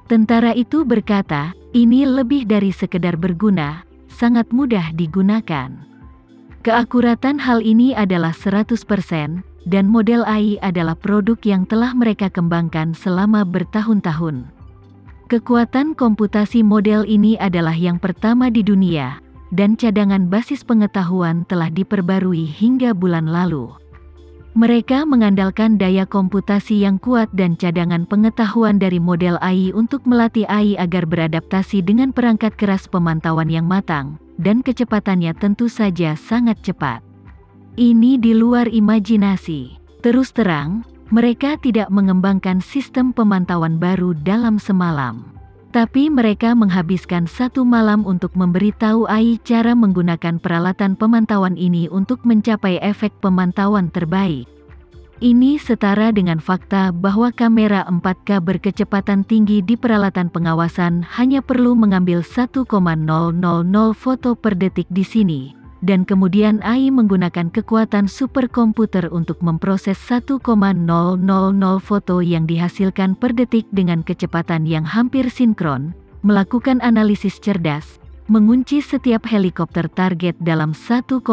Tentara itu berkata, ini lebih dari sekedar berguna, sangat mudah digunakan. Keakuratan hal ini adalah 100%, dan model AI adalah produk yang telah mereka kembangkan selama bertahun-tahun. Kekuatan komputasi model ini adalah yang pertama di dunia, dan cadangan basis pengetahuan telah diperbarui hingga bulan lalu. Mereka mengandalkan daya komputasi yang kuat dan cadangan pengetahuan dari model AI untuk melatih AI agar beradaptasi dengan perangkat keras pemantauan yang matang, dan kecepatannya tentu saja sangat cepat. Ini di luar imajinasi. Terus terang, mereka tidak mengembangkan sistem pemantauan baru dalam semalam. Tapi mereka menghabiskan satu malam untuk memberitahu AI cara menggunakan peralatan pemantauan ini untuk mencapai efek pemantauan terbaik. Ini setara dengan fakta bahwa kamera 4K berkecepatan tinggi di peralatan pengawasan hanya perlu mengambil 1,000 foto per detik di sini, dan kemudian AI menggunakan kekuatan superkomputer untuk memproses 1,000 foto yang dihasilkan per detik dengan kecepatan yang hampir sinkron, melakukan analisis cerdas, mengunci setiap helikopter target dalam 1,000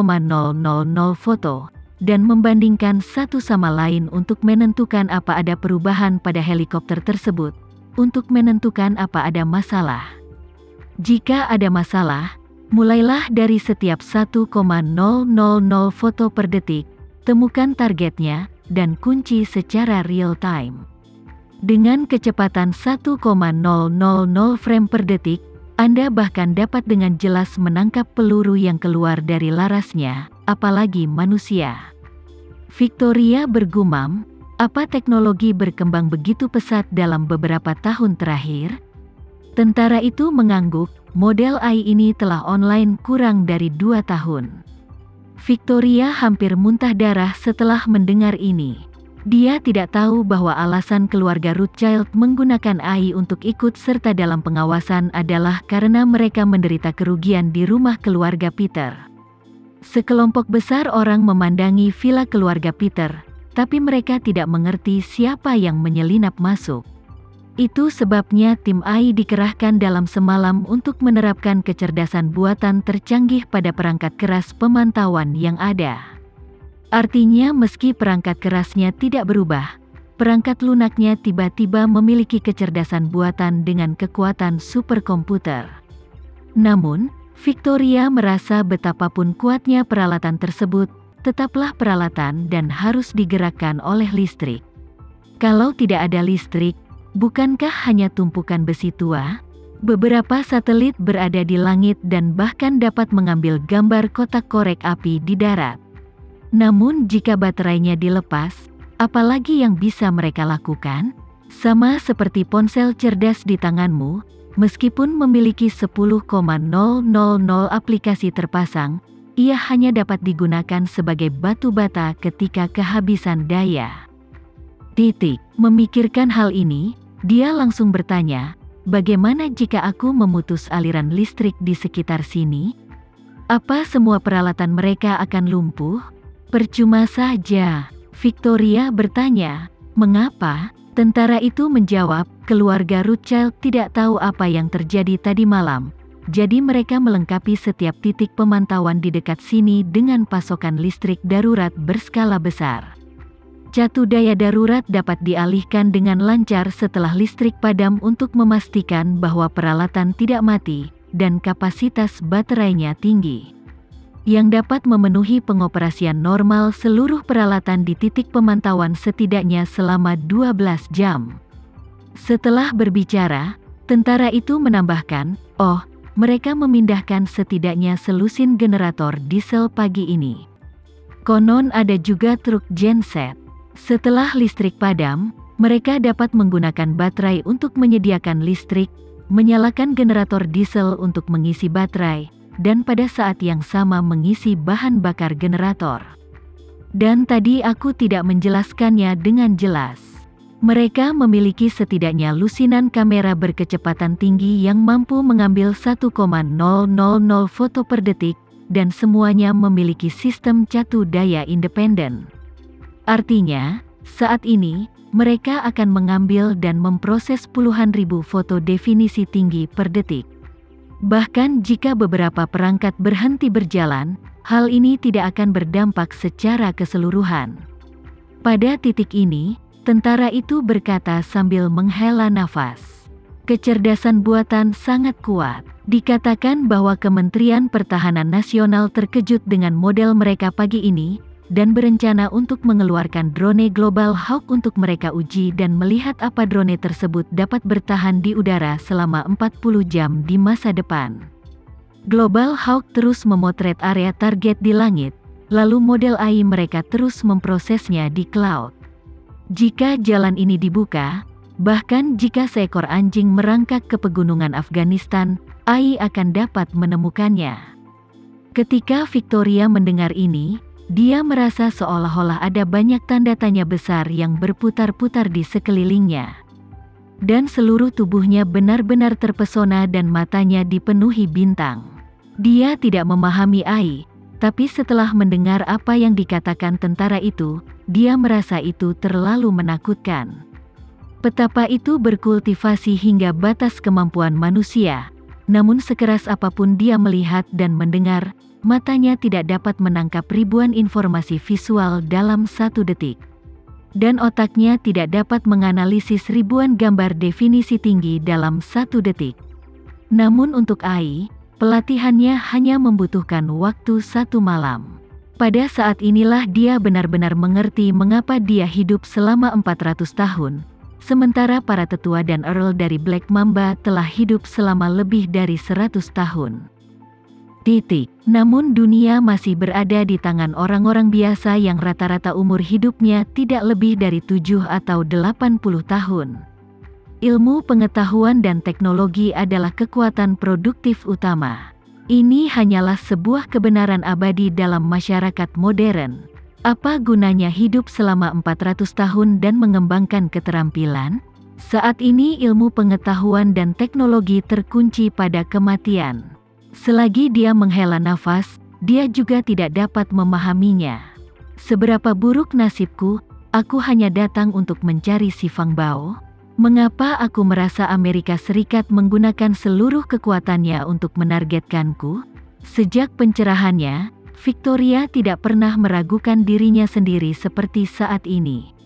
foto, dan membandingkan satu sama lain untuk menentukan apa ada perubahan pada helikopter tersebut, untuk menentukan apa ada masalah. Jika ada masalah, mulailah dari setiap 1,000 foto per detik, temukan targetnya, dan kunci secara real time. Dengan kecepatan 1,000 frame per detik, Anda bahkan dapat dengan jelas menangkap peluru yang keluar dari larasnya, apalagi manusia. Victoria bergumam, apa teknologi berkembang begitu pesat dalam beberapa tahun terakhir? Tentara itu mengangguk, model AI ini telah online kurang dari 2 tahun. Victoria hampir muntah darah setelah mendengar ini. Dia tidak tahu bahwa alasan keluarga Rothschild menggunakan AI untuk ikut serta dalam pengawasan adalah karena mereka menderita kerugian di rumah keluarga Peter. Sekelompok besar orang memandangi villa keluarga Peter, tapi mereka tidak mengerti siapa yang menyelinap masuk. Itu sebabnya tim AI dikerahkan dalam semalam untuk menerapkan kecerdasan buatan tercanggih pada perangkat keras pemantauan yang ada. Artinya meski perangkat kerasnya tidak berubah, perangkat lunaknya tiba-tiba memiliki kecerdasan buatan dengan kekuatan superkomputer. Namun, Victoria merasa betapapun kuatnya peralatan tersebut, tetaplah peralatan dan harus digerakkan oleh listrik. Kalau tidak ada listrik, bukankah hanya tumpukan besi tua? Beberapa satelit berada di langit dan bahkan dapat mengambil gambar kotak korek api di darat. Namun jika baterainya dilepas, apalagi yang bisa mereka lakukan? Sama seperti ponsel cerdas di tanganmu, meskipun memiliki 10,000 aplikasi terpasang, ia hanya dapat digunakan sebagai batu bata ketika kehabisan daya. Memikirkan hal ini, dia langsung bertanya, bagaimana jika aku memutus aliran listrik di sekitar sini? Apa semua peralatan mereka akan lumpuh? Percuma saja. Victoria bertanya, mengapa? Tentara itu menjawab, keluarga Rothschild tidak tahu apa yang terjadi tadi malam, jadi mereka melengkapi setiap titik pemantauan di dekat sini dengan pasokan listrik darurat berskala besar. Catu daya darurat dapat dialihkan dengan lancar setelah listrik padam untuk memastikan bahwa peralatan tidak mati, dan kapasitas baterainya tinggi, yang dapat memenuhi pengoperasian normal seluruh peralatan di titik pemantauan setidaknya selama 12 jam. Setelah berbicara, tentara itu menambahkan, mereka memindahkan setidaknya selusin generator diesel pagi ini. Konon ada juga truk genset. Setelah listrik padam, mereka dapat menggunakan baterai untuk menyediakan listrik, menyalakan generator diesel untuk mengisi baterai, dan pada saat yang sama mengisi bahan bakar generator. Dan tadi aku tidak menjelaskannya dengan jelas. Mereka memiliki setidaknya lusinan kamera berkecepatan tinggi yang mampu mengambil 1,000 foto per detik, dan semuanya memiliki sistem catu daya independen. Artinya, saat ini, mereka akan mengambil dan memproses puluhan ribu foto definisi tinggi per detik. Bahkan jika beberapa perangkat berhenti berjalan, hal ini tidak akan berdampak secara keseluruhan. Pada titik ini, tentara itu berkata sambil menghela nafas. Kecerdasan buatan sangat kuat. Dikatakan bahwa Kementerian Pertahanan Nasional terkejut dengan model mereka pagi ini, dan berencana untuk mengeluarkan drone Global Hawk untuk mereka uji dan melihat apa drone tersebut dapat bertahan di udara selama 40 jam di masa depan. Global Hawk terus memotret area target di langit, lalu model AI mereka terus memprosesnya di cloud. Jika jalan ini dibuka, bahkan jika seekor anjing merangkak ke pegunungan Afghanistan, AI akan dapat menemukannya. Ketika Victoria mendengar ini, dia merasa seolah-olah ada banyak tanda tanya besar yang berputar-putar di sekelilingnya. Dan seluruh tubuhnya benar-benar terpesona dan matanya dipenuhi bintang. Dia tidak memahami AI, tapi setelah mendengar apa yang dikatakan tentara itu, dia merasa itu terlalu menakutkan. Petapa itu berkultivasi hingga batas kemampuan manusia, namun sekeras apapun dia melihat dan mendengar, matanya tidak dapat menangkap ribuan informasi visual dalam 1 detik. Dan otaknya tidak dapat menganalisis ribuan gambar definisi tinggi dalam 1 detik. Namun untuk AI, pelatihannya hanya membutuhkan waktu 1 malam. Pada saat inilah dia benar-benar mengerti mengapa dia hidup selama 400 tahun, sementara para tetua dan Earl dari Black Mamba telah hidup selama lebih dari 100 tahun. Namun dunia masih berada di tangan orang-orang biasa yang rata-rata umur hidupnya tidak lebih dari 7 atau 80 tahun. Ilmu pengetahuan dan teknologi adalah kekuatan produktif utama. Ini hanyalah sebuah kebenaran abadi dalam masyarakat modern. Apa gunanya hidup selama 400 tahun dan mengembangkan keterampilan? Saat ini ilmu pengetahuan dan teknologi terkunci pada kematian. Selagi dia menghela nafas, dia juga tidak dapat memahaminya. Seberapa buruk nasibku, aku hanya datang untuk mencari si Fang Bao. Mengapa aku merasa Amerika Serikat menggunakan seluruh kekuatannya untuk menargetkanku? Sejak pencerahannya, Victoria tidak pernah meragukan dirinya sendiri seperti saat ini.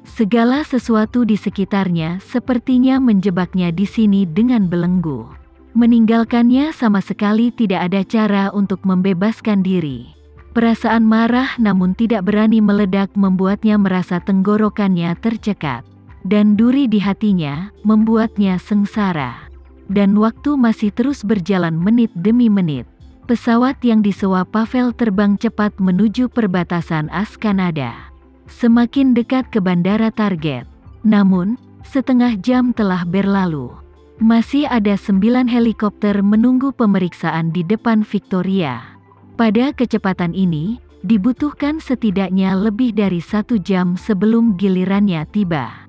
Segala sesuatu di sekitarnya sepertinya menjebaknya di sini dengan belenggu. Meninggalkannya sama sekali tidak ada cara untuk membebaskan diri. Perasaan marah namun tidak berani meledak membuatnya merasa tenggorokannya tercekat. Dan duri di hatinya membuatnya sengsara. Dan waktu masih terus berjalan menit demi menit. Pesawat yang disewa Pavel terbang cepat menuju perbatasan AS Kanada. Semakin dekat ke bandara target. Namun, setengah jam telah berlalu. Masih ada 9 helikopter menunggu pemeriksaan di depan Victoria. Pada kecepatan ini, dibutuhkan setidaknya lebih dari 1 jam sebelum gilirannya tiba.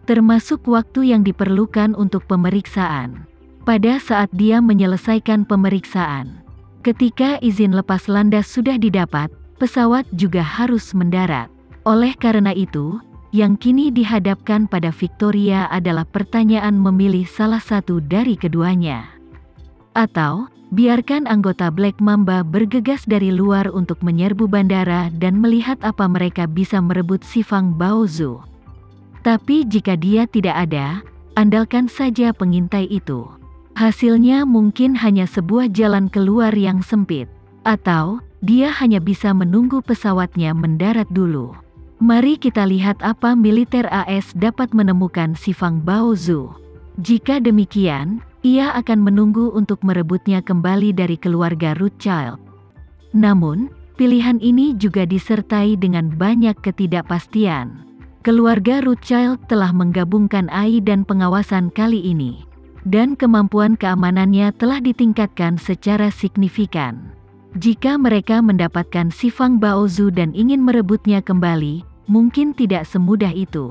Termasuk waktu yang diperlukan untuk pemeriksaan. Pada saat dia menyelesaikan pemeriksaan, ketika izin lepas landas sudah didapat, pesawat juga harus mendarat. Oleh karena itu, yang kini dihadapkan pada Victoria adalah pertanyaan memilih salah satu dari keduanya. Atau, biarkan anggota Black Mamba bergegas dari luar untuk menyerbu bandara dan melihat apa mereka bisa merebut si Fang Bao Zu. Tapi jika dia tidak ada, andalkan saja pengintai itu. Hasilnya mungkin hanya sebuah jalan keluar yang sempit. Atau, dia hanya bisa menunggu pesawatnya mendarat dulu. Mari kita lihat apa militer AS dapat menemukan si Fang Bao Zu. Jika demikian, ia akan menunggu untuk merebutnya kembali dari keluarga Rothschild. Namun, pilihan ini juga disertai dengan banyak ketidakpastian. Keluarga Rothschild telah menggabungkan AI dan pengawasan kali ini. Dan kemampuan keamanannya telah ditingkatkan secara signifikan. Jika mereka mendapatkan si Fang Bao Zu dan ingin merebutnya kembali, mungkin tidak semudah itu.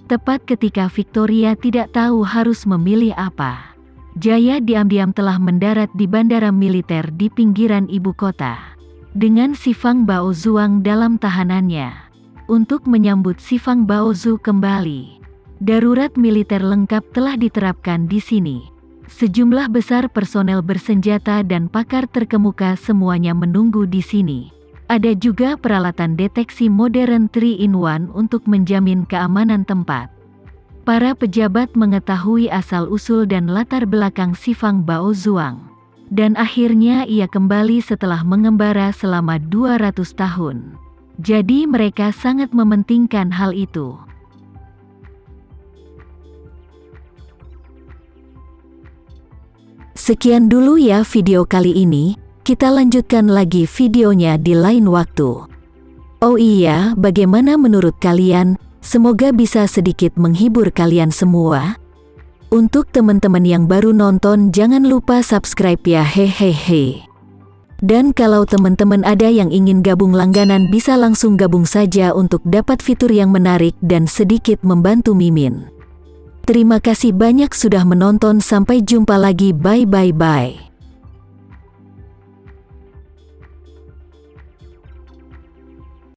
Tepat ketika Victoria tidak tahu harus memilih apa, Jaya diam-diam telah mendarat di bandara militer di pinggiran ibu kota. Dengan si Fang Bao Zuang dalam tahanannya. untuk menyambut Xifang Baozu kembali. Darurat militer lengkap telah diterapkan di sini. Sejumlah besar personel bersenjata dan pakar terkemuka semuanya menunggu di sini. Ada juga peralatan deteksi modern 3-in-1 untuk menjamin keamanan tempat. Para pejabat mengetahui asal-usul dan latar belakang Xifang Baozuang. Dan akhirnya ia kembali setelah mengembara selama 200 tahun. Jadi mereka sangat mementingkan hal itu. Sekian dulu ya video kali ini, kita lanjutkan lagi videonya di lain waktu. Oh iya, bagaimana menurut kalian? Semoga bisa sedikit menghibur kalian semua. Untuk teman-teman yang baru nonton, jangan lupa subscribe ya, hehehe. Dan kalau teman-teman ada yang ingin gabung langganan, bisa langsung gabung saja untuk dapat fitur yang menarik dan sedikit membantu Mimin. Terima kasih banyak sudah menonton, sampai jumpa lagi, bye bye bye.